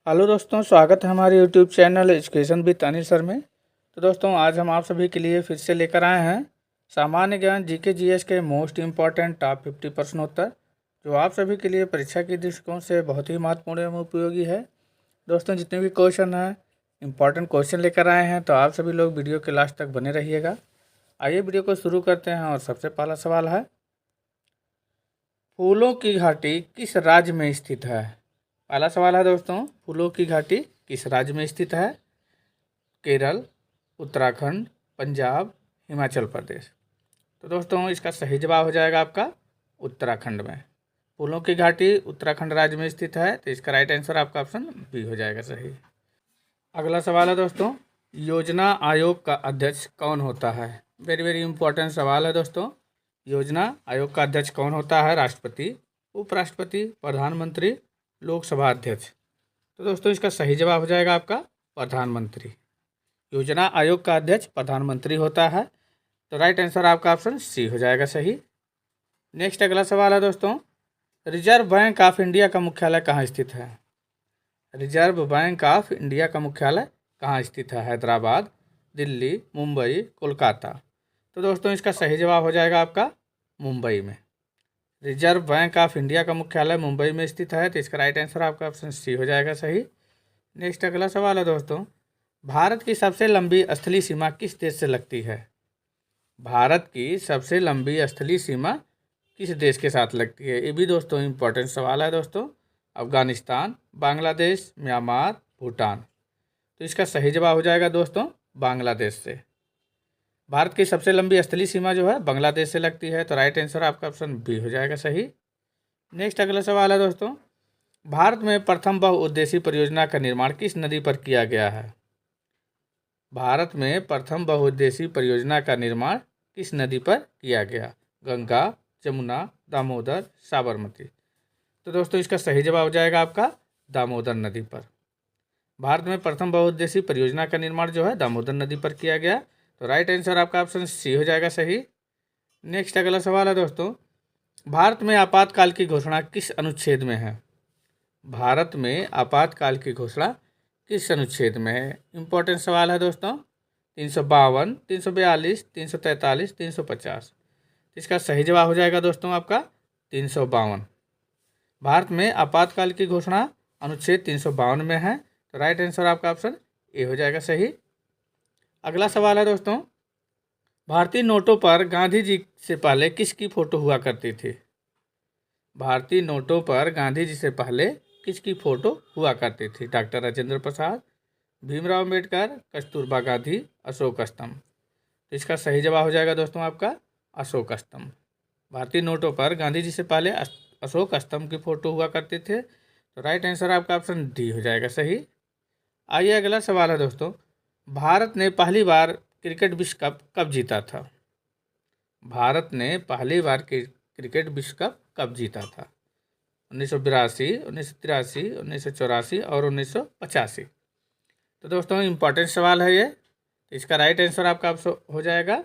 Hello दोस्तों, स्वागत है हमारे YouTube channel education with Anil sir में। तो दोस्तों, आज हम आप सभी के लिए फिर से लेकर आए हैं सामान्य ज्ञान जीके जीएस के मोस्ट इम्पॉर्टेंट टॉप 50 प्रश्न उत्तर, जो आप सभी के लिए परीक्षा के दृष्टिकोण से बहुत ही महत्वपूर्ण एवं उपयोगी है। दोस्तों, जितने भी क्वेश्चन हैं इम्पॉर्टेंट क्वेश्चन लेकर आए हैं, तो आप सभी लोग वीडियो के लास्ट तक बने रहिएगा। आइए वीडियो को शुरू करते हैं। और सबसे पहला सवाल है, फूलों की घाटी किस राज्य में स्थित है? पहला सवाल है दोस्तों, फूलों की घाटी किस राज्य में स्थित है? केरल, उत्तराखंड, पंजाब, हिमाचल प्रदेश। तो दोस्तों, इसका सही जवाब हो जाएगा आपका उत्तराखंड में। फूलों की घाटी उत्तराखंड राज्य में स्थित है, तो इसका राइट आंसर आपका ऑप्शन बी हो जाएगा सही। अगला सवाल है दोस्तों, योजना आयोग का अध्यक्ष कौन होता है? वेरी वेरी इंपॉर्टेंट सवाल है दोस्तों। योजना आयोग का अध्यक्ष कौन होता है? राष्ट्रपति, उपराष्ट्रपति, प्रधानमंत्री, लोकसभा अध्यक्ष। तो दोस्तों, इसका सही जवाब हो जाएगा आपका प्रधानमंत्री। योजना आयोग का अध्यक्ष प्रधानमंत्री होता है, तो राइट आंसर आपका ऑप्शन सी हो जाएगा सही। नेक्स्ट अगला सवाल है दोस्तों, रिजर्व बैंक ऑफ इंडिया का मुख्यालय कहाँ स्थित है? रिजर्व बैंक ऑफ इंडिया का मुख्यालय कहाँ स्थित है? हैदराबाद, दिल्ली, मुंबई, कोलकाता। तो दोस्तों, इसका सही जवाब हो जाएगा आपका मुंबई में। रिजर्व बैंक ऑफ इंडिया का मुख्यालय मुंबई में स्थित है, तो इसका राइट आंसर आपका ऑप्शन सी हो जाएगा सही। नेक्स्ट अगला सवाल है दोस्तों, भारत की सबसे लंबी स्थलीय सीमा किस देश से लगती है? भारत की सबसे लंबी स्थलीय सीमा किस देश के साथ लगती है? ये भी दोस्तों इंपॉर्टेंट सवाल है दोस्तों। अफगानिस्तान, बांग्लादेश, म्यांमार, भूटान। तो इसका सही जवाब हो जाएगा दोस्तों बांग्लादेश से। भारत की सबसे लंबी स्थलीय सीमा जो है बांग्लादेश से लगती है, तो राइट आंसर आपका ऑप्शन बी हो जाएगा सही। नेक्स्ट अगला सवाल है दोस्तों, भारत में प्रथम बहुउद्देशीय परियोजना का निर्माण किस नदी पर किया गया है? भारत में प्रथम बहुउद्देशीय परियोजना का निर्माण किस नदी पर किया गया? गंगा, जमुना, दामोदर, साबरमती। तो दोस्तों, इसका सही जवाब हो जाएगा आपका दामोदर नदी पर। भारत में प्रथम बहुउद्देशीय परियोजना का निर्माण जो है दामोदर नदी पर किया गया, तो राइट आंसर आपका ऑप्शन सी हो जाएगा सही। नेक्स्ट अगला सवाल है दोस्तों, भारत में आपातकाल की घोषणा किस अनुच्छेद में है? भारत में आपातकाल की घोषणा किस अनुच्छेद में है? इंपॉर्टेंट सवाल है दोस्तों। 352, 342, 343, 350। इसका सही जवाब हो जाएगा दोस्तों आपका 352। भारत में आपातकाल की घोषणा अनुच्छेद 352 में है, तो राइट आंसर आपका ऑप्शन ए हो जाएगा सही। अगला सवाल है दोस्तों, भारतीय नोटों पर गांधी जी से पहले किसकी फोटो हुआ करती थी? भारतीय नोटों पर गांधी जी से पहले किसकी फोटो हुआ करती थी? डॉक्टर राजेंद्र प्रसाद, भीमराव अम्बेडकर, कस्तूरबा गांधी, अशोक स्तंभ। तो इसका सही जवाब हो जाएगा दोस्तों आपका अशोक स्तंभ। भारतीय नोटों पर गांधी जी से पहले अशोक स्तंभ की फोटो हुआ करते थे, तो राइट आंसर आपका ऑप्शन डी हो जाएगा सही। आइए अगला सवाल है दोस्तों, भारत ने पहली बार क्रिकेट विश्व कप कब जीता था? भारत ने पहली बार क्रिकेट विश्व कप कब जीता था? 1982, 1983, 1984 और 1985। तो दोस्तों, इम्पॉर्टेंट सवाल है ये। तो इसका राइट आंसर आपका हो जाएगा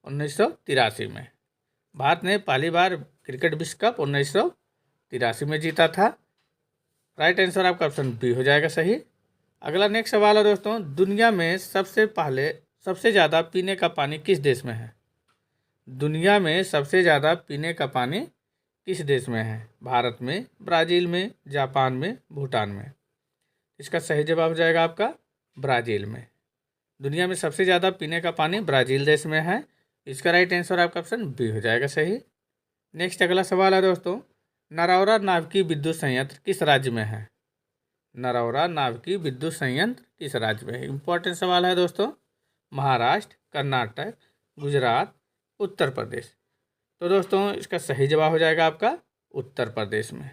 1983 में। भारत ने पहली बार क्रिकेट विश्व कप 1983 में जीता था। राइट आंसर आपका ऑप्शन बी हो जाएगा सही। अगला नेक्स्ट सवाल है दोस्तों, दुनिया में सबसे ज़्यादा पीने का पानी किस देश में है? दुनिया में सबसे ज़्यादा पीने का पानी किस देश में है? भारत में, ब्राज़ील में, जापान में, भूटान में। इसका सही जवाब हो जाएगा आपका ब्राज़ील में। दुनिया में सबसे ज़्यादा पीने का पानी ब्राज़ील देश में है। इसका राइट आंसर आपका ऑप्शन बी हो जाएगा सही। नेक्स्ट अगला सवाल है दोस्तों, नरौरा नाभिकीय विद्युत संयंत्र किस राज्य में है? नरौरा नाभिकीय विद्युत संयंत्र किस राज्य में है? इंपॉर्टेंट सवाल है दोस्तों। महाराष्ट्र, कर्नाटक, गुजरात, उत्तर प्रदेश। तो दोस्तों, इसका सही जवाब हो जाएगा आपका उत्तर प्रदेश में।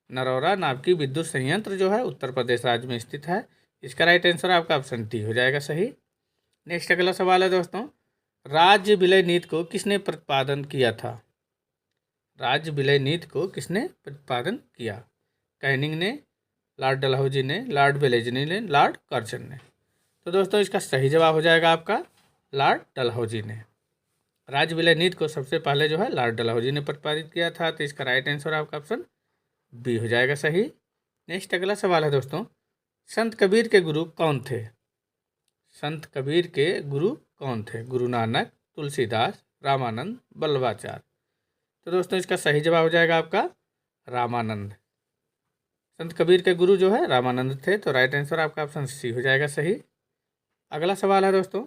नरौरा नाभिकीय विद्युत संयंत्र जो है उत्तर प्रदेश राज्य में स्थित है। इसका राइट आंसर आपका ऑप्शन डी हो जाएगा सही। नेक्स्ट अगला सवाल है दोस्तों, राज्य विलय नीति को किसने प्रतिपादन किया था? राज्य विलय नीति को किसने प्रतिपादन किया? कैनिंग ने, लॉर्ड डलहौजी ने, लॉर्ड वेलेस्ली ने, लॉर्ड कर्जन ने। तो दोस्तों, इसका सही जवाब हो जाएगा आपका लॉर्ड डलहौजी ने। राज्य विलय नीति को सबसे पहले जो है लॉर्ड डलहौजी ने प्रतिपादित किया था, तो इसका राइट आंसर आपका ऑप्शन बी हो जाएगा सही। नेक्स्ट अगला सवाल है दोस्तों, संत कबीर के गुरु कौन थे? संत कबीर के गुरु कौन थे? गुरु नानक, तुलसीदास, रामानंद, वल्लभाचार्य। तो दोस्तों इसका सही जवाब हो जाएगा आपका रामानंद। संत कबीर के गुरु जो है रामानंद थे, तो राइट आंसर आपका ऑप्शन सी हो जाएगा सही। अगला सवाल है दोस्तों,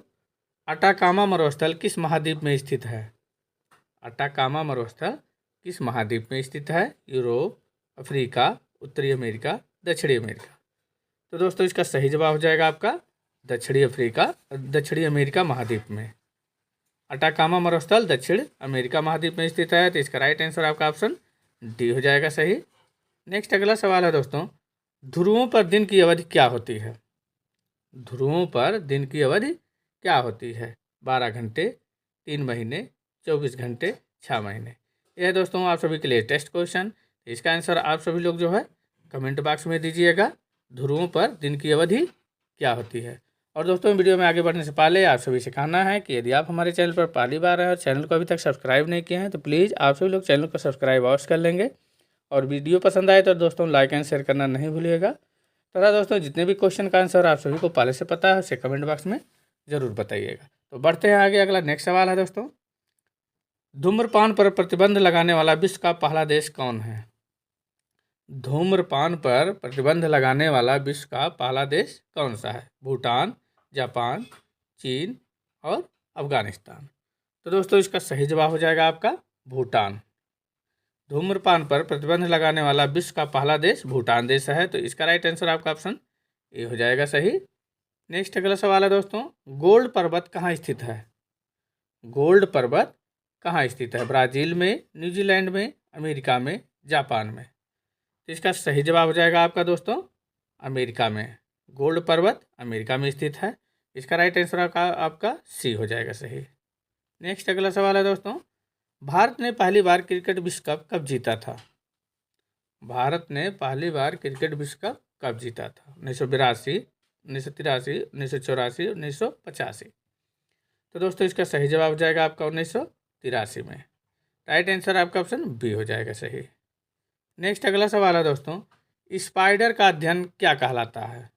अटाकामा मरुस्थल किस महाद्वीप में स्थित है? अटाकामा मरुस्थल किस महाद्वीप में स्थित है? यूरोप, अफ्रीका, उत्तरी अमेरिका, दक्षिणी अमेरिका। तो दोस्तों इसका सही जवाब हो जाएगा आपका दक्षिणी अमेरिका महाद्वीप में। अटाकामा मरुस्थल दक्षिण अमेरिका महाद्वीप में स्थित है, तो इसका राइट आंसर आपका ऑप्शन डी हो जाएगा सही। नेक्स्ट अगला सवाल है दोस्तों, ध्रुवों पर दिन की अवधि क्या होती है? ध्रुवों पर दिन की अवधि क्या होती है? 12 घंटे, 3 महीने, 24 घंटे, 6 महीने। यह दोस्तों आप सभी के लिए टेस्ट क्वेश्चन। इसका आंसर आप सभी लोग जो है कमेंट बॉक्स में दीजिएगा। ध्रुवों पर दिन की अवधि क्या होती है? और दोस्तों वीडियो में आगे बढ़ने से पहले आप सभी से कहना है कि यदि आप हमारे चैनल पर पहली बार हैं और चैनल को अभी तक सब्सक्राइब नहीं किए हैं तो प्लीज़ आप सभी लोग चैनल को सब्सक्राइब अवश्य कर लेंगे। और वीडियो पसंद आए तो दोस्तों लाइक एंड शेयर करना नहीं भूलिएगा। तथा दोस्तों जितने भी क्वेश्चन का आंसर आप सभी को पहले से पता है उसे कमेंट बॉक्स में ज़रूर बताइएगा। तो बढ़ते हैं आगे। अगला नेक्स्ट सवाल है दोस्तों, धूम्रपान पर प्रतिबंध लगाने वाला विश्व का पहला देश कौन है? धूम्रपान पर प्रतिबंध लगाने वाला विश्व का पहला देश कौन सा है? भूटान, जापान, चीन और अफगानिस्तान। तो दोस्तों इसका सही जवाब हो जाएगा आपका भूटान। धूम्रपान पर प्रतिबंध लगाने वाला विश्व का पहला देश भूटान देश है, तो इसका राइट आंसर आपका ऑप्शन ए हो जाएगा सही। नेक्स्ट अगला सवाल है दोस्तों, गोल्ड पर्वत कहाँ स्थित है? गोल्ड पर्वत कहाँ स्थित है? ब्राज़ील में, न्यूजीलैंड में, अमेरिका में, जापान में। तो इसका सही जवाब हो जाएगा आपका दोस्तों अमेरिका में। गोल्ड पर्वत अमेरिका में स्थित है, इसका राइट आंसर आपका सी हो जाएगा सही। नेक्स्ट अगला सवाल है दोस्तों, भारत ने पहली बार क्रिकेट विश्व कप कब जीता था? भारत ने पहली बार क्रिकेट विश्व कप कब जीता था? 1982, 1983, 1984, 1985। तो दोस्तों इसका सही जवाब हो जाएगा आपका 1983 में। राइट आंसर आपका ऑप्शन बी हो जाएगा सही। नेक्स्ट अगला सवाल है दोस्तों, स्पाइडर का अध्ययन क्या कहलाता है?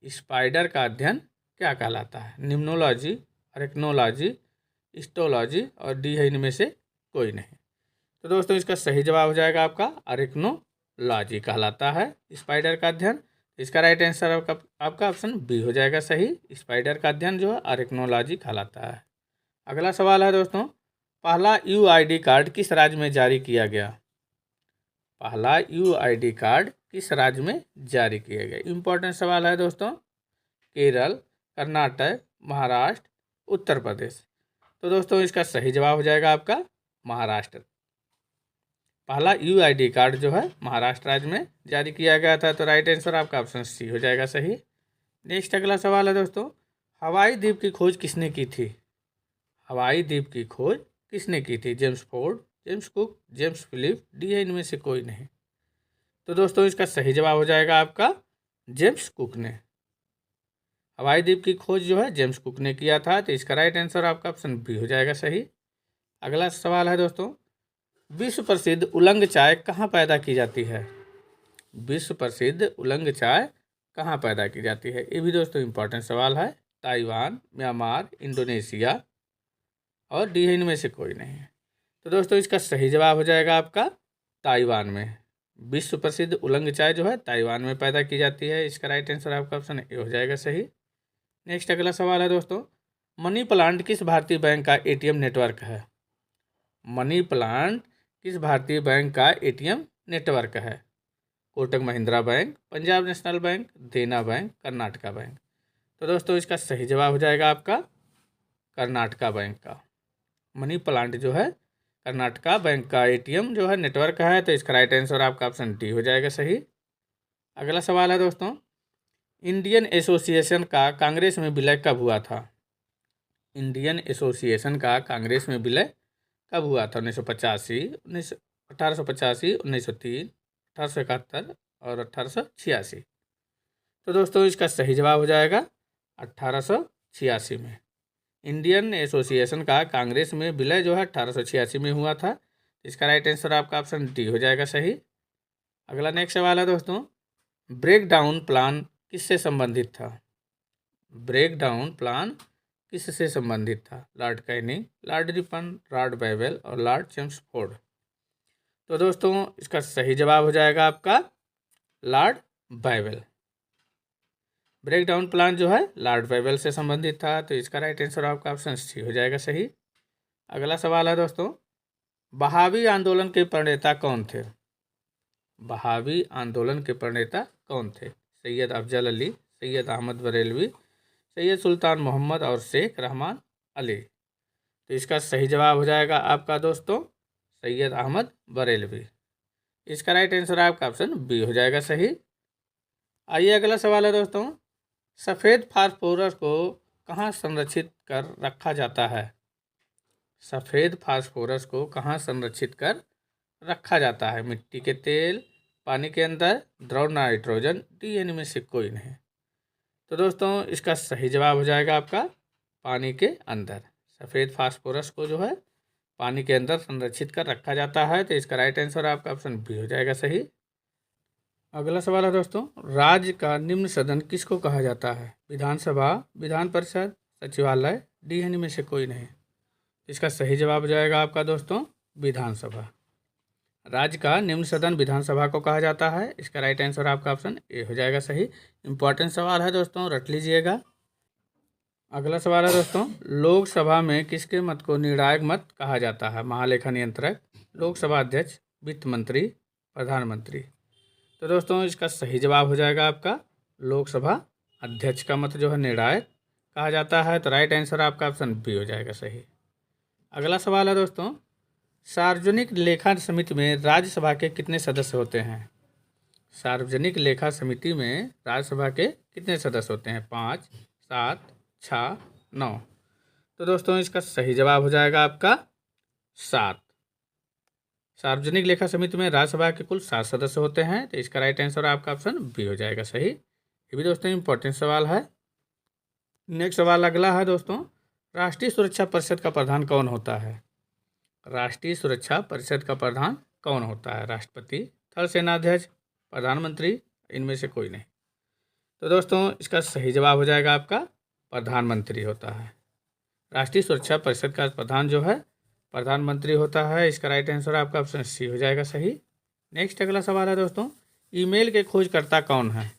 स्पाइडर का अध्ययन क्या कहलाता है? निम्नोलॉजी, अरेक्नोलॉजी, स्टोलॉजी और डी है इनमें से कोई नहीं। तो दोस्तों इसका सही जवाब हो जाएगा आपका अरेक्नोलॉजी कहलाता है स्पाइडर का अध्ययन। इसका राइट आंसर आपका ऑप्शन बी हो जाएगा सही। स्पाइडर का अध्ययन जो है अरेक्नोलॉजी कहलाता है। अगला सवाल है दोस्तों, पहला यूआईडी कार्ड किस राज्य में जारी किया गया? पहला यूआईडी कार्ड किस राज्य में जारी किया गया? इंपॉर्टेंट सवाल है दोस्तों। केरल, कर्नाटक, महाराष्ट्र, उत्तर प्रदेश। तो दोस्तों इसका सही जवाब हो जाएगा आपका महाराष्ट्र। पहला यूआईडी कार्ड जो है महाराष्ट्र राज्य में जारी किया गया था, तो राइट आंसर आपका ऑप्शन सी हो जाएगा सही। नेक्स्ट अगला सवाल है दोस्तों, हवाई द्वीप की खोज किसने की थी? हवाई द्वीप की खोज किसने की थी? James Ford, James Cook, James Phillip, D है इनमें से कोई नहीं। तो दोस्तों इसका सही जवाब हो जाएगा आपका जेम्स कुक ने। हवाई द्वीप की खोज जो है जेम्स कुक ने किया था, तो इसका राइट आंसर आपका ऑप्शन बी हो जाएगा सही। अगला सवाल है दोस्तों, विश्व प्रसिद्ध उलंग चाय कहाँ पैदा की जाती है? विश्व प्रसिद्ध उलंग चाय कहाँ पैदा की जाती है? ये भी दोस्तों इंपॉर्टेंट सवाल है। ताइवान, म्यांमार, इंडोनेशिया और डी है इनमें से कोई नहीं है। तो दोस्तों इसका सही जवाब हो जाएगा आपका ताइवान में। विश्व प्रसिद्ध उलंग चाय जो है ताइवान में पैदा की जाती है, इसका राइट आंसर आपका ऑप्शन ए हो जाएगा सही। नेक्स्ट अगला सवाल है दोस्तों, मनी प्लांट किस भारतीय बैंक का एटीएम नेटवर्क है? मनी प्लांट किस भारतीय बैंक का एटीएम नेटवर्क है? Kotak Mahindra bank, Punjab national bank, देना बैंक, कर्नाटका बैंक। तो दोस्तों इसका सही जवाब हो जाएगा आपका कर्नाटका बैंक का। मनी प्लांट जो है कर्नाटका बैंक का एटीएम जो है नेटवर्क है, तो इसका राइट आंसर आपका ऑप्शन डी हो जाएगा सही। अगला सवाल है दोस्तों, इंडियन एसोसिएशन का कांग्रेस में विलय कब हुआ था? इंडियन एसोसिएशन का कांग्रेस में विलय कब हुआ था? 1985, 1885, 1903, 1871 और 1886। तो दोस्तों इसका सही जवाब हो जाएगा 1886 में। इंडियन एसोसिएशन का कांग्रेस में विलय जो है 1886 में हुआ था। इसका राइट आंसर आपका ऑप्शन डी हो जाएगा सही। अगला नेक्स्ट सवाल है दोस्तों, ब्रेक डाउन प्लान किससे संबंधित था? ब्रेक डाउन प्लान किससे संबंधित था? Lord Canning, Lord Ripon, Lord Wavell और लॉर्ड चेम्सफोर्ड। तो दोस्तों इसका सही जवाब हो जाएगा आपका लॉर्ड बैवेल। ब्रेक डाउन प्लान जो है लॉर्ड बैवेल से संबंधित था, तो इसका राइट आंसर आपका ऑप्शन सी हो जाएगा सही। अगला सवाल है दोस्तों, बहावी आंदोलन के प्रणेता कौन थे? बहावी आंदोलन के प्रणेता कौन थे? सैयद अफजल अली, सैयद अहमद बरेलवी, सैयद सुल्तान मोहम्मद और शेख रहमान अली। तो इसका सही जवाब हो जाएगा आपका दोस्तों सैयद अहमद बरेलवी। इसका राइट आंसर आपका ऑप्शन बी हो जाएगा सही। आइए अगला सवाल है दोस्तों, सफ़ेद फास्फोरस को कहाँ संरक्षित कर रखा जाता है? सफ़ेद फास्फोरस को कहाँ संरक्षित कर रखा जाता है? मिट्टी के तेल, पानी के अंदर, द्रव नाइट्रोजन, डीएनए में से कोई नहीं। तो दोस्तों इसका सही जवाब हो जाएगा आपका पानी के अंदर। सफ़ेद फास्फोरस को जो है पानी के अंदर संरक्षित कर रखा जाता है, तो इसका राइट आंसर आपका ऑप्शन बी हो जाएगा सही। अगला सवाल है दोस्तों, राज्य का निम्न सदन किसको कहा जाता है? विधानसभा, विधान परिषद, सचिवालय, डीएनए में से कोई नहीं। इसका सही जवाब हो जाएगा आपका दोस्तों विधानसभा। राज्य का निम्न सदन विधानसभा को कहा जाता है। इसका राइट आंसर आपका ऑप्शन ए हो जाएगा सही। इंपॉर्टेंट सवाल है दोस्तों, रट लीजिएगा। अगला सवाल है दोस्तों, लोकसभा में किसके मत को निर्णायक मत कहा जाता है? महालेखा नियंत्रक, लोकसभा अध्यक्ष, वित्त मंत्री, प्रधानमंत्री। तो दोस्तों इसका सही जवाब हो जाएगा आपका लोकसभा अध्यक्ष का मत जो है निर्णायक कहा जाता है, तो राइट आंसर आपका ऑप्शन बी हो जाएगा सही। अगला सवाल है दोस्तों, सार्वजनिक लेखा समिति में राज्यसभा के कितने सदस्य होते हैं? सार्वजनिक लेखा समिति में राज्यसभा के कितने सदस्य होते हैं? 5, 7, 6, 9। तो दोस्तों इसका सही जवाब हो जाएगा आपका 7। सार्वजनिक लेखा समिति में राज्यसभा के कुल 7 सदस्य होते हैं, तो इसका राइट आंसर आपका ऑप्शन बी हो जाएगा सही। ये भी दोस्तों इंपॉर्टेंट सवाल है। नेक्स्ट सवाल अगला है दोस्तों, राष्ट्रीय सुरक्षा परिषद का प्रधान कौन होता है? राष्ट्रीय सुरक्षा परिषद का प्रधान कौन होता है? राष्ट्रपति, थल सेनाध्यक्ष, प्रधानमंत्री, इनमें से कोई नहीं। तो दोस्तों इसका सही जवाब हो जाएगा आपका प्रधानमंत्री होता है। राष्ट्रीय सुरक्षा परिषद का प्रधान जो है प्रधानमंत्री होता है। इसका राइट आंसर आपका ऑप्शन सी हो जाएगा सही। नेक्स्ट अगला सवाल है दोस्तों, ईमेल के खोजकर्ता कौन है?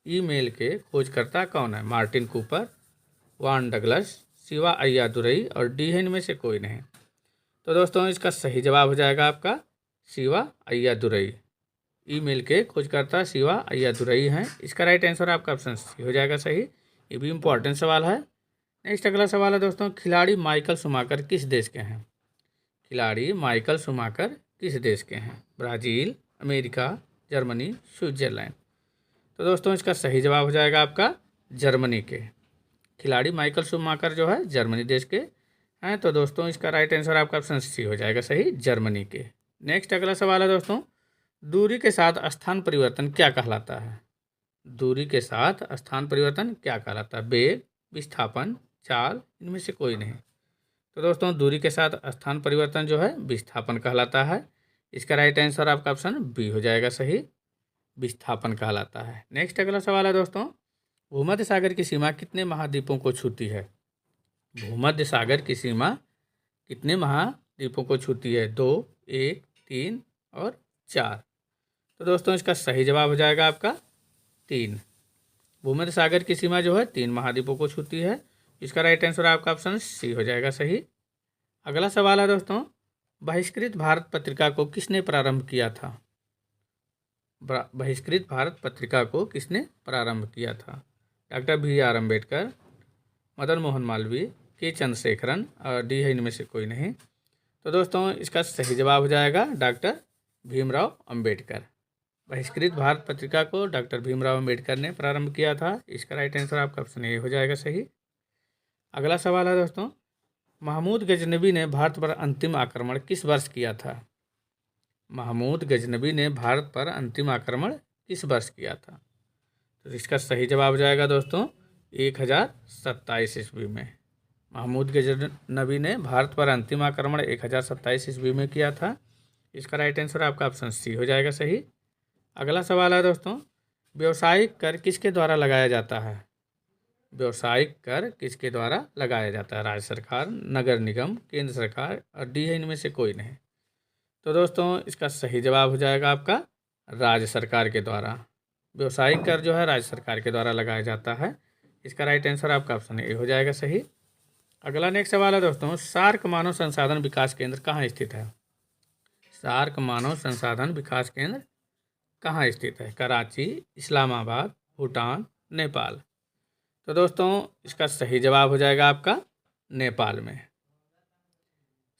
ईमेल के खोजकर्ता कौन है? मार्टिन कूपर, वान डगलस, शिवा अय्यादुरई और डीएनए में से कोई नहीं। तो दोस्तों इसका सही जवाब हो जाएगा आपका शिवा अय्यादुरई। ईमेल के खोजकर्ता शिवा अय्यादुरई हैं। इसका राइट आंसर आपका ऑप्शन सी हो जाएगा सही। ये भी इम्पोर्टेंट सवाल है। नेक्स्ट अगला सवाल है दोस्तों, खिलाड़ी माइकल शूमाकर किस देश के हैं? खिलाड़ी माइकल शूमाकर किस देश के हैं? Brazil, America, Germany, Switzerland. तो दोस्तों इसका सही जवाब हो जाएगा आपका जर्मनी के। खिलाड़ी माइकल शूमाकर जो है जर्मनी देश के हैं, तो दोस्तों इसका राइट आंसर आपका ऑप्शन सी हो जाएगा सही, जर्मनी के। नेक्स्ट अगला सवाल है दोस्तों, दूरी के साथ स्थान परिवर्तन क्या कहलाता है? दूरी के साथ स्थान परिवर्तन क्या कहलाता है? वेग, विस्थापन, चाल, इनमें से कोई नहीं। तो दोस्तों दूरी के साथ स्थान परिवर्तन जो है विस्थापन कहलाता है। इसका राइट आंसर आपका ऑप्शन बी हो जाएगा सही, विस्थापन कहलाता है। नेक्स्ट अगला सवाल है दोस्तों, भूमध्य सागर की सीमा कितने महाद्वीपों को छूती है? भूमध्य सागर की सीमा कितने महाद्वीपों को छूती है? 2, 1, 3 और 4। तो दोस्तों इसका सही जवाब हो जाएगा आपका 3। भूमध्य सागर की सीमा जो है 3 महाद्वीपों को छूती है। इसका राइट आंसर आपका ऑप्शन सी हो जाएगा सही। अगला सवाल है दोस्तों, बहिष्कृत भारत पत्रिका को किसने प्रारंभ किया था? बहिष्कृत भारत पत्रिका को किसने प्रारंभ किया था? डॉक्टर BR अम्बेडकर, मदन मोहन मालवीय, के चंद्रशेखरन और डी है इनमें से कोई नहीं। तो दोस्तों इसका सही जवाब हो जाएगा डॉक्टर भीमराव अम्बेडकर। बहिष्कृत भारत पत्रिका को डॉक्टर भीमराव अम्बेडकर ने प्रारंभ किया था। इसका राइट आंसर आपका ऑप्शन ए हो जाएगा सही। अगला सवाल है दोस्तों, महमूद गजनबी ने भारत पर अंतिम आक्रमण किस वर्ष किया था? महमूद गजनबी ने भारत पर अंतिम आक्रमण किस वर्ष किया था? तो इसका सही जवाब हो जाएगा दोस्तों 1027 ईस्वी में। महमूद गजनबी ने भारत पर अंतिम आक्रमण 1027 ईस्वी में किया था। इसका राइट आंसर आपका ऑप्शन सी हो जाएगा सही। अगला सवाल है दोस्तों, व्यावसायिक कर किसके द्वारा लगाया जाता है? व्यावसायिक कर किसके द्वारा लगाया जाता है? राज्य सरकार, नगर निगम, केंद्र सरकार और डी है इनमें से कोई नहीं। तो दोस्तों इसका सही जवाब हो जाएगा आपका राज्य सरकार के द्वारा। व्यावसायिक कर जो है राज्य सरकार के द्वारा लगाया जाता है। इसका राइट आंसर आपका ऑप्शन ए हो जाएगा सही। अगला नेक्स्ट सवाल है दोस्तों, सार्क मानव संसाधन विकास केंद्र कहाँ स्थित है? सार्क मानव संसाधन विकास केंद्र कहाँ स्थित है? कराची, इस्लामाबाद, भूटान, नेपाल। तो दोस्तों इसका सही जवाब हो जाएगा आपका नेपाल में।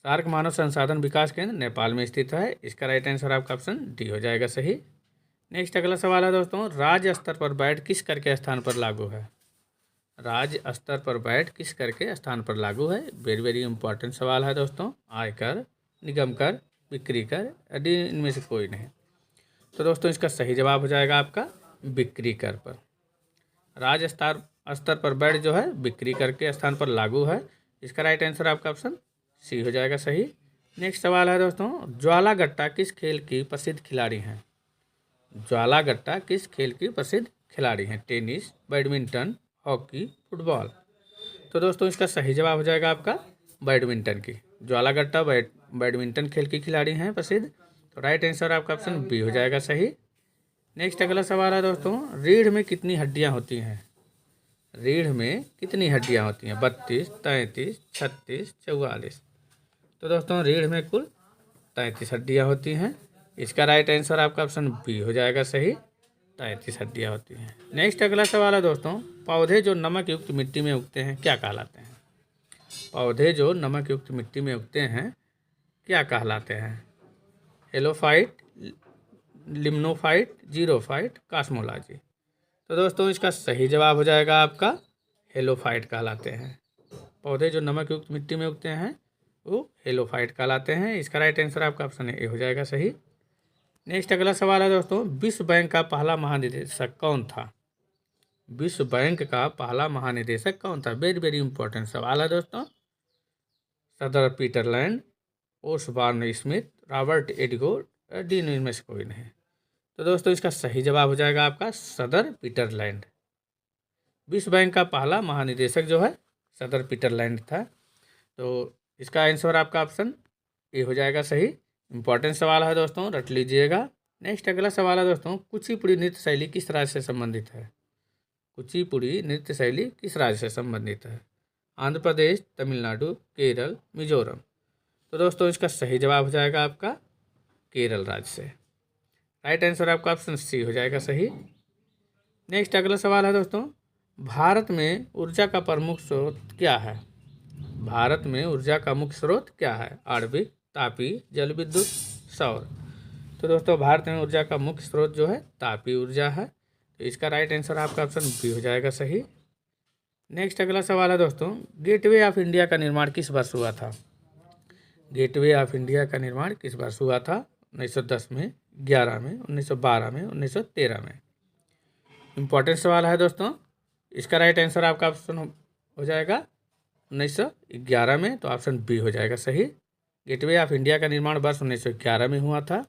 सार्क मानव संसाधन विकास केंद्र नेपाल में स्थित है। इसका राइट आंसर आपका ऑप्शन डी हो जाएगा सही। नेक्स्ट अगला सवाल है दोस्तों, राज्य स्तर पर वैट किस कर के स्थान पर लागू है? राज्य स्तर पर वैट किस कर के स्थान पर लागू है? वेरी वेरी इंपॉर्टेंट सवाल है दोस्तों। आयकर, निगम कर, बिक्री कर, यदि इनमें से कोई नहीं। तो दोस्तों इसका सही जवाब हो जाएगा आपका बिक्री कर पर। राज्य स्तर पर वैट जो है बिक्री कर के स्थान पर लागू है। इसका राइट आंसर आपका ऑप्शन सी हो जाएगा सही। नेक्स्ट सवाल है दोस्तों, ज्वाला गट्टा किस खेल की प्रसिद्ध खिलाड़ी हैं? ज्वाला गट्टा किस खेल की प्रसिद्ध खिलाड़ी हैं? Tennis, badminton, hockey, football. तो दोस्तों इसका सही जवाब हो जाएगा आपका बैडमिंटन की। ज्वाला गट्टा बैडमिंटन खेल की खिलाड़ी हैं प्रसिद्ध। तो राइट आंसर आपका ऑप्शन बी हो जाएगा सही। नेक्स्ट अगला सवाल है दोस्तों, रीढ़ में कितनी हड्डियां होती हैं? रीढ़ में कितनी हड्डियां होती हैं? 32, 33, 36, 44। तो दोस्तों रीढ़ में कुल 33 हड्डियाँ होती हैं। इसका राइट आंसर आपका ऑप्शन बी हो जाएगा सही। 33 हड्डियाँ होती हैं। नेक्स्ट अगला सवाल है दोस्तों, पौधे जो नमक युक्त मिट्टी में उगते हैं क्या कहलाते हैं? पौधे जो नमक युक्त मिट्टी में उगते हैं क्या कहलाते हैं? Halophyte, limnophyte, xerophyte, cosmology. तो दोस्तों इसका सही जवाब हो जाएगा आपका हेलोफाइट कहलाते हैं। पौधे जो नमक युक्त मिट्टी में उगते हैं वो हेलोफाइट कहलाते हैं। इसका राइट आंसर आपका ऑप्शन ए हो जाएगा सही। नेक्स्ट अगला सवाल है दोस्तों, विश्व बैंक का पहला महानिदेशक कौन था? विश्व बैंक का पहला महानिदेशक कौन था? वेरी वेरी इंपॉर्टेंट सवाल है दोस्तों। सदर पीटरलैंड, ओसबॉर्न स्मिथ, रॉबर्ट एडगोर, डी इनमें से कोई नहीं। तो दोस्तों इसका सही जवाब हो जाएगा आपका सदर पीटरलैंड। विश्व बैंक का पहला महानिदेशक जो है सदर पीटरलैंड था। तो इसका आंसर आपका ऑप्शन ए हो जाएगा सही। इंपॉर्टेंट सवाल है दोस्तों, रट लीजिएगा। नेक्स्ट अगला सवाल है दोस्तों, कुचिपुड़ी नृत्य शैली किस राज्य से संबंधित है? कुचिपुड़ी नृत्य शैली किस राज्य से संबंधित है? आंध्र प्रदेश, तमिलनाडु, केरल, मिजोरम। तो दोस्तों इसका सही जवाब हो जाएगा आपका केरल राज्य से। राइट आंसर आपका ऑप्शन सी हो जाएगा सही। नेक्स्ट अगला सवाल है दोस्तों, भारत में ऊर्जा का प्रमुख स्रोत क्या है? भारत में ऊर्जा का मुख्य स्रोत क्या है? आणविक, तापीय, जल विद्युत, सौर। तो दोस्तों भारत में ऊर्जा का मुख्य स्रोत जो है तापीय ऊर्जा है। तो इसका राइट आंसर आपका ऑप्शन बी हो जाएगा सही। नेक्स्ट अगला सवाल है दोस्तों, गेटवे ऑफ इंडिया का निर्माण किस वर्ष हुआ था? गेटवे ऑफ इंडिया का निर्माण किस वर्ष हुआ था? 1910 में, 11 में, 1912 में, 1913 में। इंपॉर्टेंट सवाल है दोस्तों। इसका राइट आंसर आपका ऑप्शन हो जाएगा 1911 में। तो ऑप्शन बी हो जाएगा सही। गेटवे ऑफ इंडिया का निर्माण वर्ष 1911 में हुआ था।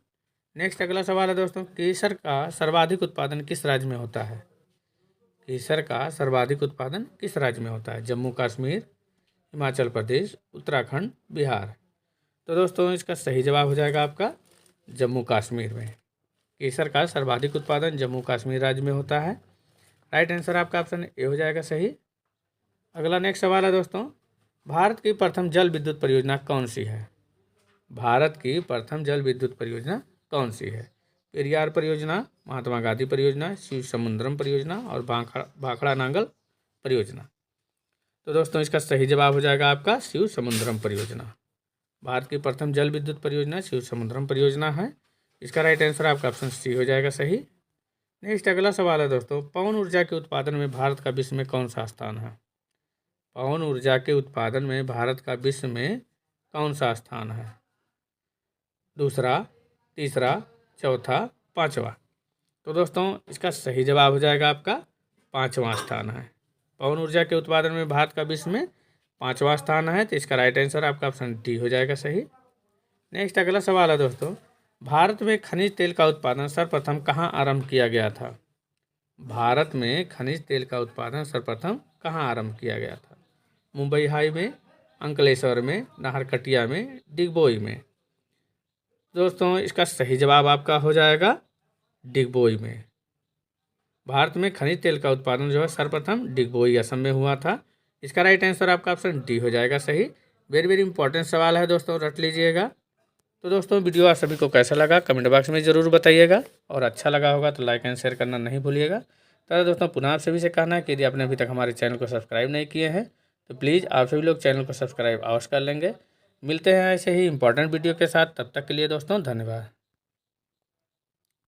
नेक्स्ट अगला सवाल है दोस्तों, केसर का सर्वाधिक उत्पादन किस राज्य में होता है? केसर का सर्वाधिक उत्पादन किस राज्य में होता है? जम्मू कश्मीर, हिमाचल प्रदेश, उत्तराखंड, बिहार। तो दोस्तों इसका सही जवाब हो जाएगा आपका जम्मू कश्मीर में। केसर का सर्वाधिक उत्पादन जम्मू कश्मीर राज्य में होता है। राइट आंसर आपका ऑप्शन ए हो जाएगा सही। अगला नेक्स्ट सवाल है दोस्तों, भारत की प्रथम जल विद्युत परियोजना कौन सी है? भारत की प्रथम जल विद्युत परियोजना कौन सी है? पेरियार परियोजना, महात्मा गांधी परियोजना, शिव समुद्रम परियोजना और भाखड़ा नांगल परियोजना। तो दोस्तों इसका सही जवाब हो जाएगा आपका शिव समुद्रम परियोजना। भारत की प्रथम जल विद्युत परियोजना शिव समुद्रम परियोजना है। इसका राइट आंसर आपका ऑप्शन सी हो जाएगा सही। नेक्स्ट अगला सवाल है दोस्तों, पवन ऊर्जा के उत्पादन में भारत का विश्व में कौन सा स्थान है? पवन ऊर्जा के उत्पादन में भारत का विश्व में कौन सा स्थान है? दूसरा, तीसरा, चौथा, पांचवा। तो दोस्तों इसका सही जवाब हो जाएगा आपका पांचवा स्थान है। पवन ऊर्जा के उत्पादन में भारत का विश्व में पांचवा स्थान है। तो इसका राइट आंसर आपका ऑप्शन डी हो जाएगा सही। नेक्स्ट अगला सवाल है दोस्तों, भारत में खनिज तेल का उत्पादन सर्वप्रथम कहाँ आरंभ किया गया था? भारत में खनिज तेल का उत्पादन सर्वप्रथम कहाँ आरंभ किया गया था? मुंबई हाई में, अंकलेश्वर में, नाहरकटिया में, डिगबोई में। दोस्तों इसका सही जवाब आपका हो जाएगा डिगबोई में। भारत में खनिज तेल का उत्पादन जो है सर्वप्रथम डिगबोई असम में हुआ था। इसका राइट आंसर आपका ऑप्शन डी हो जाएगा सही। वेरी वेरी इंपॉर्टेंट सवाल है दोस्तों, रट लीजिएगा। तो दोस्तों वीडियो आप सभी को कैसा लगा कमेंट बॉक्स में ज़रूर बताइएगा, और अच्छा लगा होगा तो लाइक एंड शेयर करना नहीं भूलिएगा। तो दोस्तों पुनः आप सभी से कहना है कि यदि आपने अभी तक हमारे चैनल को सब्सक्राइब नहीं किए हैं तो प्लीज़ आप सभी लोग चैनल को सब्सक्राइब अवश्य कर लेंगे। मिलते हैं ऐसे ही इंपॉर्टेंट वीडियो के साथ, तब तक के लिए दोस्तों धन्यवाद।